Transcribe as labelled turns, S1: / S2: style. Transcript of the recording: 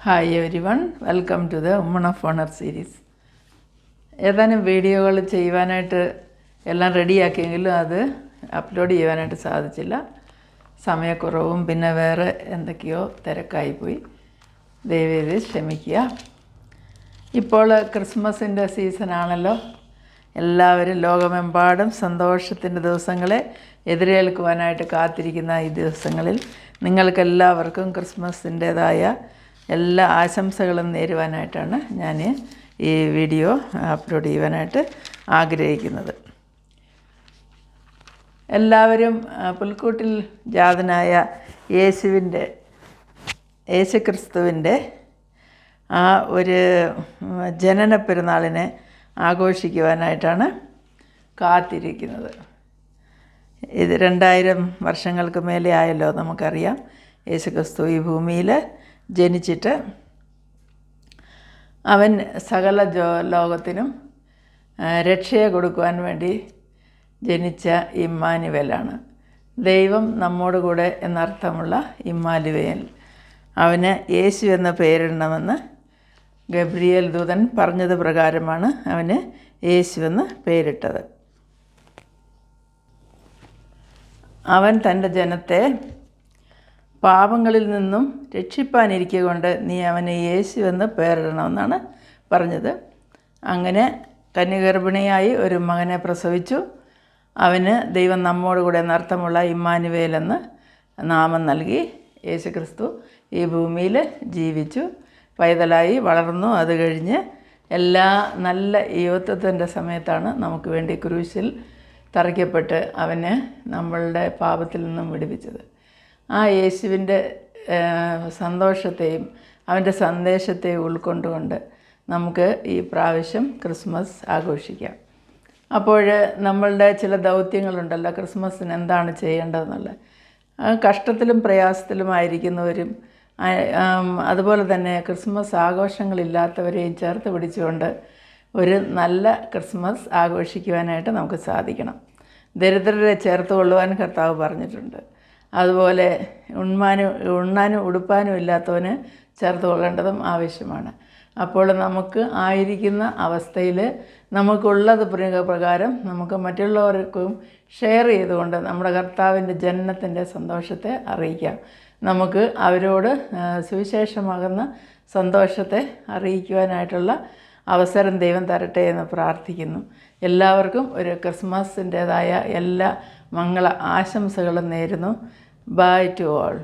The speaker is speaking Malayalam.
S1: Hi everyone, welcome to the woman of honour series. ഏതാനും വീഡിയോകൾ ചെയ്യുവാനായിട്ട് എല്ലാം റെഡിയാക്കിയെങ്കിലും അത് അപ്ലോഡ് ചെയ്യുവാനായിട്ട് സാധിച്ചില്ല. സമയക്കുറവും പിന്നെ വേറെ എന്തൊക്കെയോ തിരക്കായിപ്പോയി. ദയവേത് ക്ഷമിക്കുക. ഇപ്പോൾ ക്രിസ്മസിൻ്റെ സീസണാണല്ലോ. എല്ലാവരും ലോകമെമ്പാടും സന്തോഷത്തിൻ്റെ ദിവസങ്ങളെ എതിരേൽക്കുവാനായിട്ട് കാത്തിരിക്കുന്ന ഈ ദിവസങ്ങളിൽ നിങ്ങൾക്കെല്ലാവർക്കും ക്രിസ്മസിൻ്റേതായ എല്ലാ ആശംസകളും നേരുവാനായിട്ടാണ് ഞാൻ ഈ വീഡിയോ അപ്ലോഡ് ചെയ്യുവാനായിട്ട് ആഗ്രഹിക്കുന്നത്. എല്ലാവരും പുൽക്കൂട്ടിൽ ജാതനായ യേശുക്രിസ്തുവിൻ്റെ ആ ഒരു ജനന പെരുന്നാളിനെ ആഘോഷിക്കുവാനായിട്ടാണ് കാത്തിരിക്കുന്നത്. ഇത് 2000 വർഷങ്ങൾക്ക് മേലെ ആയല്ലോ. നമുക്കറിയാം യേശുക്രിസ്തു ഈ ഭൂമിയിൽ ജനിച്ചിട്ട് അവൻ സകല ലോകത്തിനും രക്ഷയെ കൊടുക്കുവാൻ വേണ്ടി ജനിച്ച ഇമ്മാനുവേലാണ്. ദൈവം നമ്മോട് കൂടെ എന്നർത്ഥമുള്ള ഇമ്മാനുവേൽ. അവന് യേശു എന്ന പേരിടണമെന്ന് ഗബ്രിയേൽ ദൂതൻ പറഞ്ഞത് പ്രകാരമാണ് അവന് യേശു എന്ന് പേരിട്ടത്. അവൻ തൻ്റെ ജനത്തെ പാപങ്ങളിൽ നിന്നും രക്ഷിപ്പാനിരിക്കൊണ്ട് നീ അവന് യേശു എന്ന് പേരിടണമെന്നാണ് പറഞ്ഞത്. അങ്ങനെ കന്യഗർഭിണിയായി ഒരു മകനെ പ്രസവിച്ചു. അവന് ദൈവം നമ്മോട് കൂടെ എന്നർത്ഥമുള്ള ഇമ്മാനുവേൽ എന്ന് നാമം നൽകി. യേശുക്രിസ്തു ഈ ഭൂമിയിൽ ജീവിച്ചു, പൈതലായി വളർന്നു. അത് കഴിഞ്ഞ് എല്ലാ നല്ല യുവത്വത്തിൻ്റെ സമയത്താണ് നമുക്ക് വേണ്ടി ക്രൂശിൽ തറയ്ക്കപ്പെട്ട് അവന് നമ്മളുടെ പാപത്തിൽ നിന്നും വിടുവിച്ചത്. ആ യേശുവിൻ്റെ സന്തോഷത്തെയും അവൻ്റെ സന്ദേശത്തെയും ഉൾക്കൊണ്ടുകൊണ്ട് നമുക്ക് ഈ പ്രാവശ്യം ക്രിസ്മസ് ആഘോഷിക്കാം. അപ്പോൾ നമ്മളുടെ ചില ദൗത്യങ്ങളുണ്ടല്ലോ, ക്രിസ്മസിന് എന്താണ് ചെയ്യേണ്ടതെന്നുള്ളത്. കഷ്ടത്തിലും പ്രയാസത്തിലുമായിരിക്കുന്നവരും അതുപോലെ തന്നെ ക്രിസ്മസ് ആഘോഷങ്ങളില്ലാത്തവരെയും ചേർത്ത് പിടിച്ചുകൊണ്ട് ഒരു നല്ല ക്രിസ്മസ് ആഘോഷിക്കുവാനായിട്ട് നമുക്ക് സാധിക്കണം. ദരിദ്രരെ ചേർത്ത് കൊള്ളുവാൻ കർത്താവ് പറഞ്ഞിട്ടുണ്ട്. അതുപോലെ ഉണ്ണാനും ഉടുപ്പാനും ഇല്ലാത്തവന് ചേർത്ത് കൊള്ളേണ്ടതും ആവശ്യമാണ്. അപ്പോൾ നമുക്ക് ആയിരിക്കുന്ന അവസ്ഥയിൽ നമുക്കുള്ളത് പ്രകാരം നമുക്ക് മറ്റുള്ളവർക്കും ഷെയർ ചെയ്തുകൊണ്ട് നമ്മുടെ കർത്താവിൻ്റെ ജനനത്തിൻ്റെ സന്തോഷത്തെ അറിയിക്കാം. നമുക്ക് അവരോട് സുവിശേഷമാകുന്ന സന്തോഷത്തെ അറിയിക്കുവാനായിട്ടുള്ള അവസരം ദൈവം തരട്ടെ എന്ന് പ്രാർത്ഥിക്കുന്നു. എല്ലാവർക്കും ഒരു ക്രിസ്മസിൻ്റേതായ എല്ലാ മംഗള ആശംസകളും നേരുന്നു. Bye to all.